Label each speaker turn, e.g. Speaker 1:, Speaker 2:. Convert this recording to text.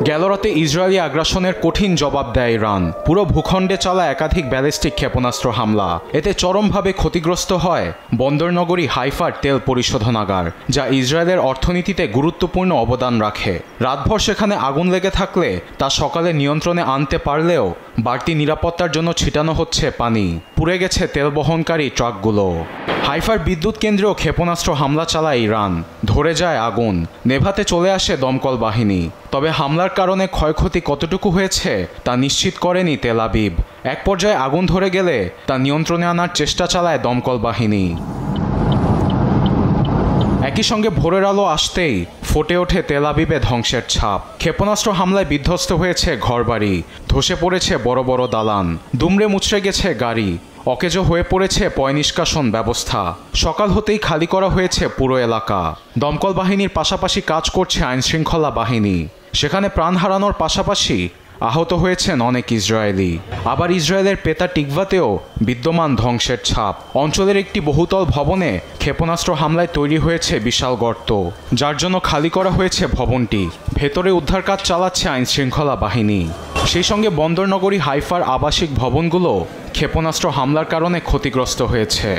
Speaker 1: গেল রাতে ইসরায়েলি আগ্রাসনের কঠিন জবাব দেয় ইরান। পুরো ভূখণ্ডে চলা একাধিক ব্যালিস্টিক ক্ষেপণাস্ত্র হামলা, এতে চরমভাবে ক্ষতিগ্রস্ত হয় বন্দরনগরী হাইফার তেল পরিশোধনাগার, যা ইসরায়েলের অর্থনীতিতে গুরুত্বপূর্ণ অবদান রাখে। রাতভর সেখানে আগুন লেগে থাকলে তা সকালে নিয়ন্ত্রণে আনতে পারলেও বাড়তি নিরাপত্তার জন্য ছিটানো হচ্ছে পানি। পুড়ে গেছে তেল বহনকারী ট্রাকগুলো। হাইফার বিদ্যুৎ কেন্দ্রেও ক্ষেপণাস্ত্র হামলা চালায় ইরান। ধরে যায় আগুন, নেভাতে চলে আসে দমকল বাহিনী। তবে হামলার কারণে ক্ষয়ক্ষতি কতটুকু হয়েছে তা নিশ্চিত করেনি তেল আবিব। এক পর্যায়ে আগুন ধরে গেলে তা নিয়ন্ত্রণে আনার চেষ্টা চালায় দমকল বাহিনী। একই সঙ্গে ভোরের আলো আসতেই ফুটে ওঠে তেল আবিবে ধ্বংসের ছাপ। ক্ষেপণাস্ত্র হামলায় বিধ্বস্ত হয়েছে ঘরবাড়ি, ধসে পড়েছে বড় বড় দালান, দুমড়ে মুচড়ে গেছে গাড়ি, অকেজো হয়ে পড়েছে পয়ঃনিষ্কাশন ব্যবস্থা। সকাল হতেই খালি করা হয়েছে পুরো এলাকা। দমকল বাহিনীর পাশাপাশি কাজ করছে আইনশৃঙ্খলা বাহিনী। সেখানে প্রাণ হারানোর পাশাপাশি আহত হয়েছেন অনেক ইসরায়েলি। আবার ইসরায়েলের পেতা টিকভাতেও বিদ্যমান ধ্বংসের ছাপ। অঞ্চলের একটি বহুতল ভবনে ক্ষেপণাস্ত্র হামলায় তৈরি হয়েছে বিশাল গর্ত, যার জন্য খালি করা হয়েছে ভবনটি। ভেতরে উদ্ধার কাজ চালাচ্ছে আইনশৃঙ্খলা বাহিনী। সেই সঙ্গে বন্দরনগরী হাইফার আবাসিক ভবনগুলো ক্ষেপণাস্ত্র হামলার কারণে ক্ষতিগ্রস্ত হয়েছে।